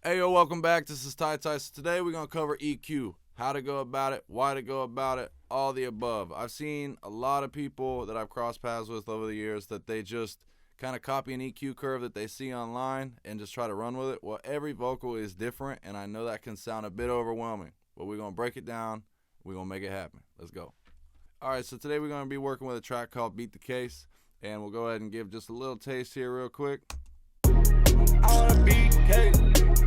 Hey yo, welcome back. This is Ty Tyson. Today we're going to cover EQ, how to go about it, why to go about it, all the above. I've seen a lot of people that I've crossed paths with over the years that they just kind of copy an EQ curve that they see online and just try to run with it. Well, every vocal is different, and I know that can sound a bit overwhelming, but we're going to break it down. We're going to make it happen. Let's go. All right, so today we're going to be working with a track called Beat the Case, and we'll go ahead and give just a little taste here real quick. I wanna beat cake,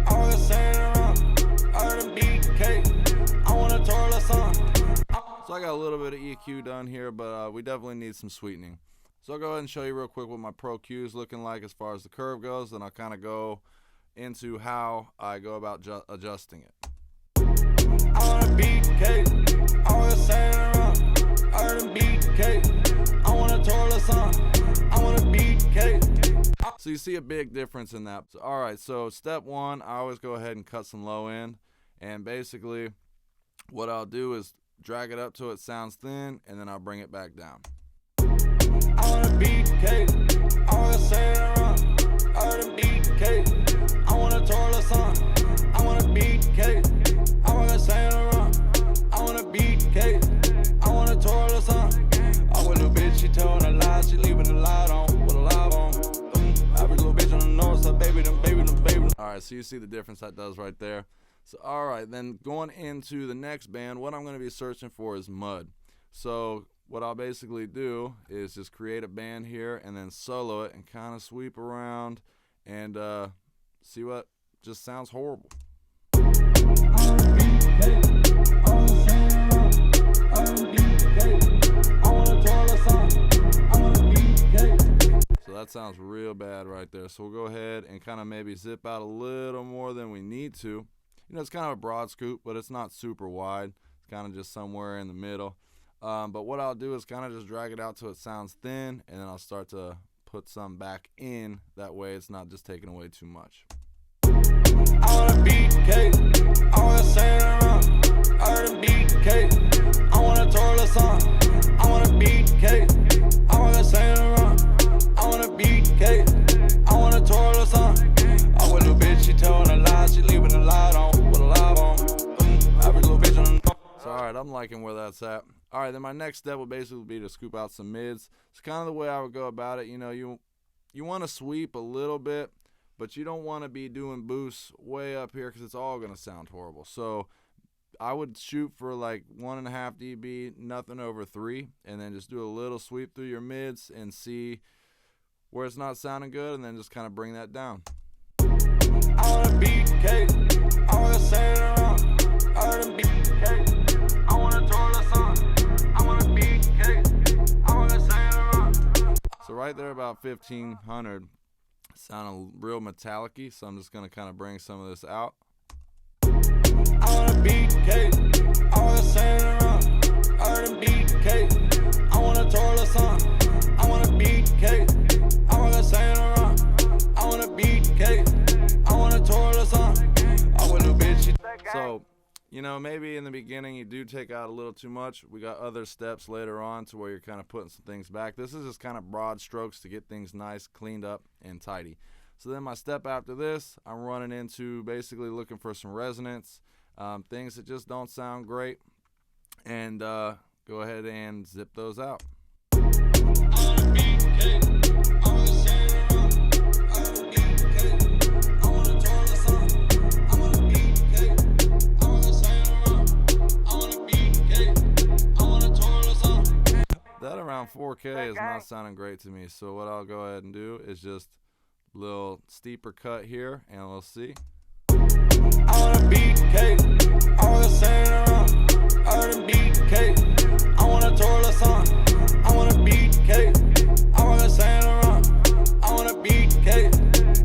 I wanna sing around, I wanna beat cake, I wanna twirl a song. So I got a little bit of EQ done here, but we definitely need some sweetening. So I'll go ahead and show you real quick what my Pro Q is looking like as far as the curve goes, then I'll kind of go into how I go about adjusting it. I wanna beat cake, I wanna sing around, I wanna beat cake, I wanna twirl a song, I wanna beat cake. So you see a big difference in that. So, all right, so step one, I always go ahead and cut some low end. And basically what I'll do is drag it up till it sounds thin, and then I'll bring it back down. I wanna beat cake, I wanna sing around, I wanna beat cake, I wanna twirl a song, I wanna beat cake, I wanna sing around, I wanna beat cake, I wanna twirl a song. I with a bitch, she telling a lie, she leaving the light on, with a live on. Average little bitch on the north side, baby. All right, so you see the difference that does right there. So all right, then going into the next band, what I'm going to be searching for is mud. So what I'll basically do is just create a band here and then solo it and kind of sweep around and see what just sounds horrible. So that sounds real bad right there. So we'll go ahead and kind of maybe zip out a little more than we need to. You know, it's kind of a broad scoop, but it's not super wide. It's kind of just somewhere in the middle. But what I'll do is kind of just drag it out till it sounds thin, and then I'll start to put some back in. That way it's not just taking away too much. I wanna beat cake, I wanna sing around, I wanna beat cake, I wanna twirl a song, I wanna beat cake, I wanna sing around, I wanna beat cake, I wanna twirl a song. I with a bitch, she telling a lie, she leaving the light on, with a live on. Average little bitch on the. So all right, I'm liking where that's at. All right, then my next step will basically be to scoop out some mids. It's kind of the way I would go about it. You know, you want to sweep a little bit, but you don't want to be doing boosts way up here because it's all going to sound horrible. So I would shoot for like 1.5 dB, nothing over 3, and then just do a little sweep through your mids and see where it's not sounding good, and then just kind of bring that down. I wanna beat cake, I wanna sing around, I wanna beat cake, I wanna twirl a song, I wanna beat cake, I wanna sing around. So right there about 1500, sounding real metallic-y, so I'm just going to kind of bring some of this out. I wanna beat cake, I wanna sing around, I wanna beat cake, I wanna twirl a song, I wanna beat cake, I wanna sing around, I wanna beat cake, I wanna twirl a song. I with a bitch. So, you know, maybe in the beginning you do take out a little too much. We got other steps later on to where you're kind of putting some things back. This is just kind of broad strokes to get things nice, cleaned up, and tidy. So then my step after this, I'm running into basically looking for some resonance, things that just don't sound great, and go ahead and zip those out. That around 4K is not sounding great to me, so what I'll go ahead and do is just a little steeper cut here, and we'll see. I wanna beat cake, I wanna sing around, I wanna beat cake, I wanna twirl a song, I wanna beat cake, I wanna sing around, I wanna beat cake,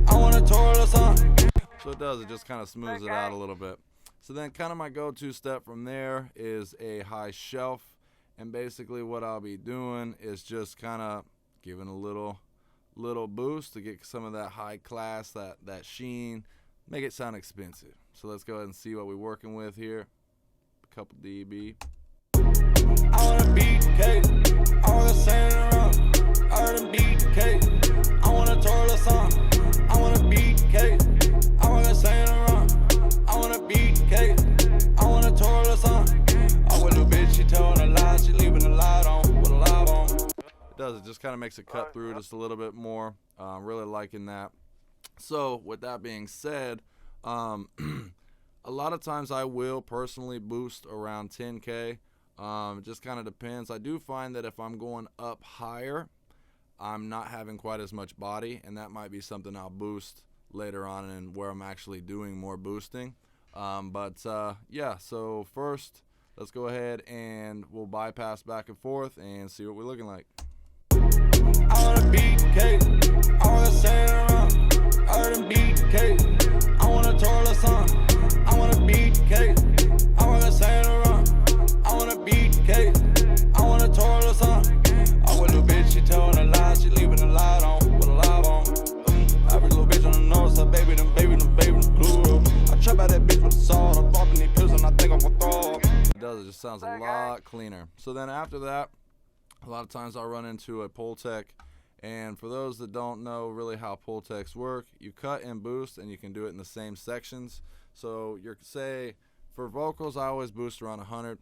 I wanna twirl a song. So it does, it just kind of smooths it out a little bit. So then kind of my go-to step from there is a high shelf. And basically what I'll be doing is just kind of giving a little boost to get some of that high class, that sheen, make it sound expensive. So let's go ahead and see what we're working with here. A couple dB. I wanna beat cake, I wanna sing around, I wanna beat cake, I wanna twirl a song, I wanna beat cake, I wanna sing around, just kind of makes it cut through just a little bit more. Really liking that. So with that being said, a lot of times I will personally boost around 10K. It just kind of depends. I do find that if I'm going up higher, I'm not having quite as much body, and that might be something I'll boost later on and where I'm actually doing more boosting. Yeah, so first let's go ahead and we'll bypass back and forth and see what we're looking like. I wanna beat cake, I wanna stand around, I done beat cake, I wanna twirl a song, I wanna beat cake, I wanna stand around, I wanna beat cake, I wanna twirl a song. I with a little bitch, she telling a lie, she leaving the light on, with a live on. Average little bitch on the north side, baby, them glue up. I trap out that bitch with a sword, I'm dropping these pills and I think I'm gonna throw up. It does, it just sounds a lot cleaner. So then after that, a lot of times I'll run into a PTech, and for those that don't know really how PTechs work, you cut and boost, and you can do it in the same sections. So you're, say, for vocals, I always boost around 100.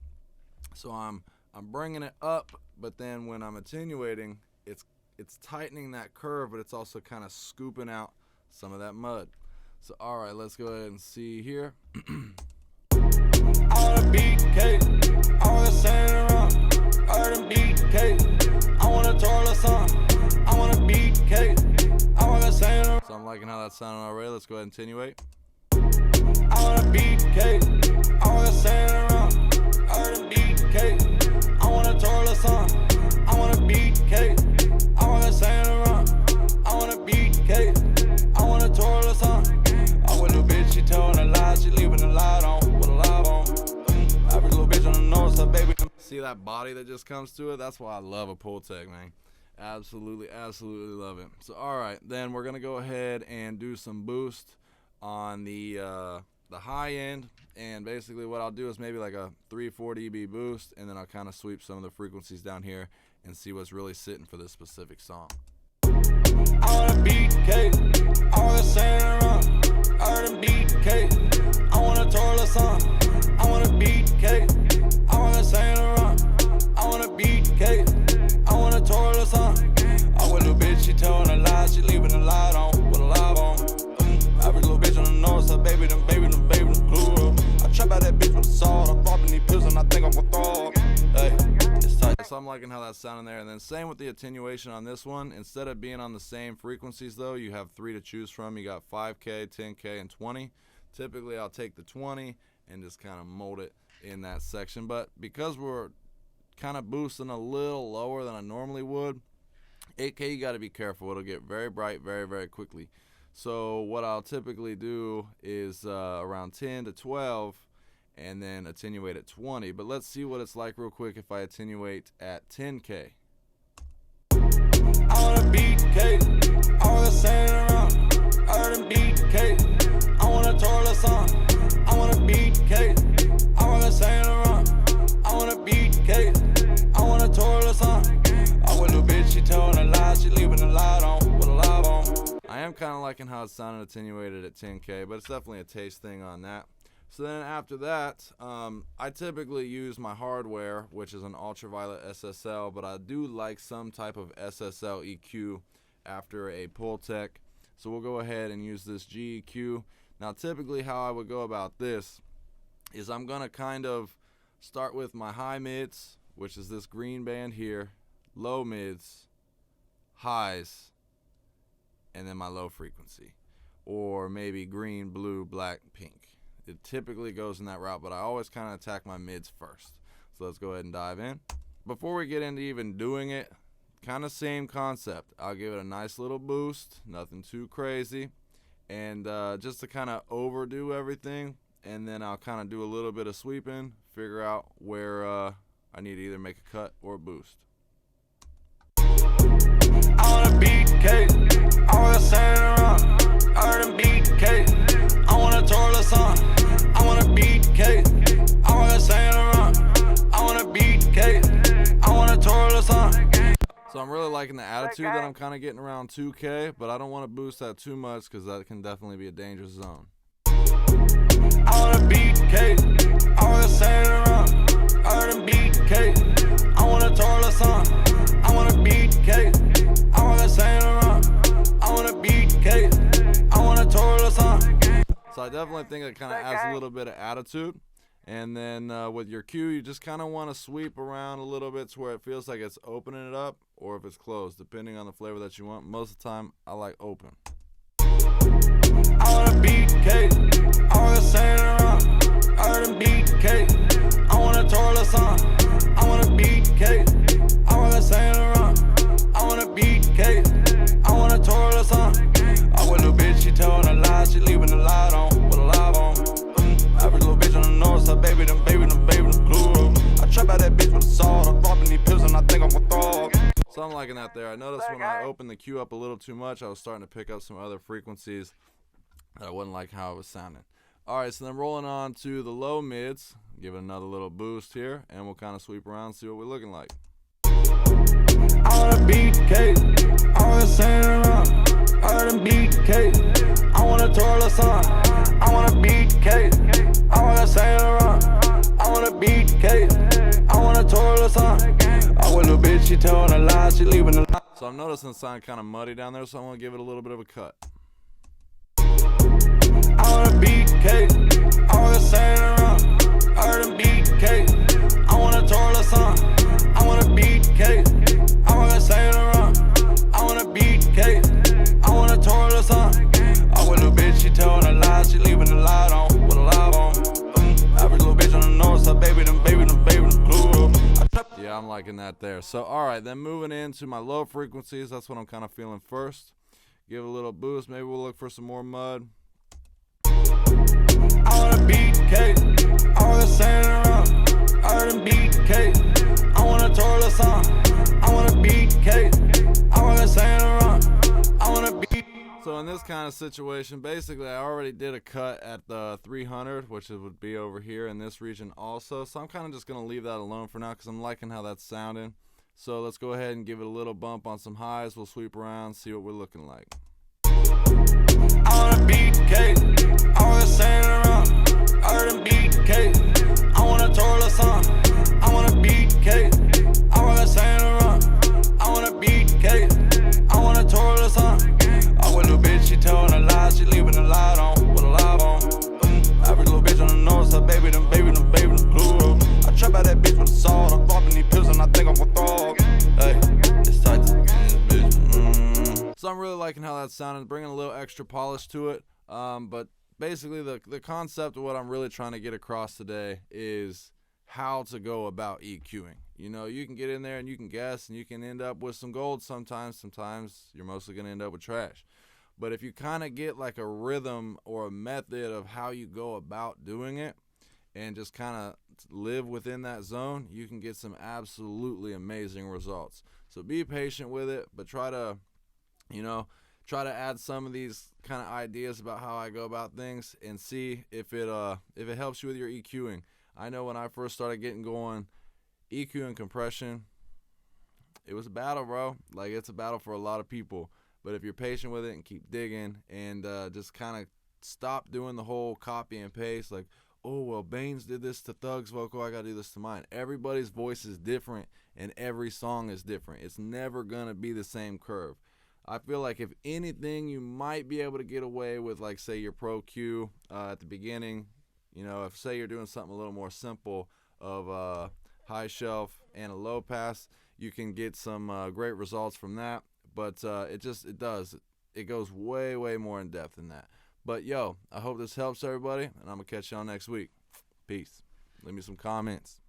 So I'm bringing it up, but then when I'm attenuating, it's tightening that curve, but it's also kind of scooping out some of that mud. So all right, let's go ahead and see here. I wanna beat cake, I wanna stand around, I done beat cake, I wanna twirl a song, I wanna beat cake, I wanna stand around. So I'm liking how that's sounding already. Let's go ahead and attenuate. I wanna beat cake, I wanna stand around, I done beat cake, I wanna twirl a song, I wanna beat cake, I wanna stand around, I wanna beat cake, I wanna twirl a song. I with a little bitch, she telling a lie, she leaving the light on, with a live on. Average little bitch on the north side, baby. See that body that just comes to it? That's why I love a PTech, man. Absolutely love it. So all right, then we're gonna go ahead and do some boost on the high end, and basically what I'll do is maybe like a 3-4 dB boost, and then I'll kind of sweep some of the frequencies down here and see what's really sitting for this specific song. I wanna beat cake, I wanna stand around, I done beat cake, I wanna twirl a song, I wanna beat cake, I wanna stand around, I wanna beat cake, I wanna twirl a song. I with a little bitch, she telling a lie, she leaving the light on, with a live on. Average little bitch on the north side, baby, them glue up. I trap out that bitch with a sword, I'm dropping these pills and I think I'm gonna throw up. Hey, it's tight. So I'm liking how that's sounding there. And then same with the attenuation on this one. Instead of being on the same frequencies though, you have 3 to choose from. You got 5K, 10K, and 20. Typically I'll take the 20 and just kind of mold it in that section. But because we're kind of boosting a little lower than I normally would, 8K, you got to be careful. It'll get very bright very quickly. So what I'll typically do is around 10 to 12 and then attenuate at 20. But let's see what it's like real quick if I attenuate at 10K. I wanna beat cake, I wanna stand around, I done beat cake, I wanna twirl a song, I wanna beat cake, I wanna stand around, I wanna beat cake, I wanna twirl a song. I with a little bitch, she telling a lie, she leaving the light on, with a live on. I am kind of liking how it sounded attenuated at 10K, but it's definitely a taste thing on that. So then after that, I typically use my hardware, which is an ultraviolet SSL, but I do like some type of SSL EQ after a PTech. So we'll go ahead and use this GEQ. Now typically how I would go about this is I'm going to kind of start with my high mids, which is this green band here, low mids, highs, and then my low frequency, or maybe green, blue, black, pink. It typically goes in that route, but I always kind of attack my mids first. So let's go ahead and dive in. Before we get into even doing it, kind of same concept. I'll give it a nice little boost, nothing too crazy, and just to kind of overdo everything, and then I'll kind of do a little bit of sweeping, figure out where I need to either make a cut or a boost. I wanna beat cake, I wanna stand around, I done beat cake, I wanna twirl a song, I wanna beat cake, I wanna stand around, I wanna beat cake, I wanna twirl a song. So I'm really liking the attitude that I'm kind of getting around 2K, but I don't want to boost that too much because that can definitely be a dangerous zone. I wanna beat cake, I wanna stand around, I done beat cake, I wanna twirl a song, I wanna beat cake. So I definitely think it kind of adds a little bit of attitude. And then with your cue, you just kind of want to sweep around a little bit to where it feels like it's opening it up, or if it's closed, depending on the flavor that you want. Most of the time, I like open. I wanna beat cake, I wanna sand around, I wanna beat cake, I wanna twirl a song, I wanna beat cake, I wanna sand around, I wanna beat cake, I wanna twirl a song. I with a bitch, she telling a lie, she leaving the light on, with a live on. Average little bitch on the north side, baby, them blue. I trap out that bitch with a sword, I'm dropping these pills and I think I'm gonna throw up. So I'm liking that there. I noticed when I opened the cue up a little too much, I was starting to pick up some other frequencies that I wouldn't like how it was sounding. All right, so then rolling on to the low mids, give it another little boost here, and we'll kind of sweep around and see what we're looking like. I wanna beat cake, I wanna sand around, I wanna beat cake, I wanna twirl a song, I wanna beat cake, I wanna sand around, I wanna beat cake, I wanna twirl a song. I with a bitch, she telling a lie, she leaving the lie. So I'm noticing it sounded kind of muddy down there, so I'm gonna give it a little bit of a cut. I wanna beat cake, I wanna sand around, I wanna beat cake, I wanna twirl a song, I wanna beat cake, I wanna sand around, I wanna beat cake, I wanna twirl a song. I with a bitch, she telling a lie, she leaving the light on, with a live on. Average little bitch on the north side, baby, them blue. Yeah, I'm liking that there. So all right, then moving into my low frequencies, that's what I'm kind of feeling first. Give it a little boost, maybe we'll look for some more mud. I wanna beat cake, I wanna sand around, I wanna beat cake, I wanna twirl a song, I wanna beat cake, I wanna sand around, I wanna beat. So in this kind of situation, basically I already did a cut at the 300, which it would be over here in this region also. So I'm kind of just going to leave that alone for now because I'm liking how that's sounding. So let's go ahead and give it a little bump on some highs. We'll sweep around, see what we're looking like. I wanna beat cake, I wanna sand around, I wanna beat cake, I wanna twirl a song, I wanna beat cake, I wanna sand around, I wanna beat cake, I wanna twirl a song. I with a bitch, she telling a lie, she leaving the light on, with a live on. Average little bitch on the north side, baby, them blue. I trap out that bitch with a sword, I'm dropping these pills and I think I'm gonna throw up. Hey, it's tight to this bitch. So I'm really liking how that's sounding, bringing a little extra polish to it. But basically the concept of what I'm really trying to get across today is how to go about EQing. You know, you can get in there and you can guess and you can end up with some gold sometimes. Sometimes you're mostly going to end up with trash. But if you kind of get like a rhythm or a method of how you go about doing it and just kind of live within that zone, you can get some absolutely amazing results. So be patient with it, but try to add some of these kind of ideas about how I go about things and see if it helps you with your EQing. I know when I first started getting going, EQ and compression, it was a battle, bro. Like, it's a battle for a lot of people. But if you're patient with it and keep digging and just kind of stop doing the whole copy and paste, like, oh, well, Baines did this to Thug's vocal, I got to do this to mine. Everybody's voice is different and every song is different. It's never going to be the same curve. I feel like if anything, you might be able to get away with, like, say, your pro cue at the beginning. You know, if, say, you're doing something a little more simple of high shelf and a low pass, you can get some great results from that. But it goes way more in depth than that. But yo, I hope this helps everybody, and I'm gonna catch y'all next week. Peace. Leave me some comments.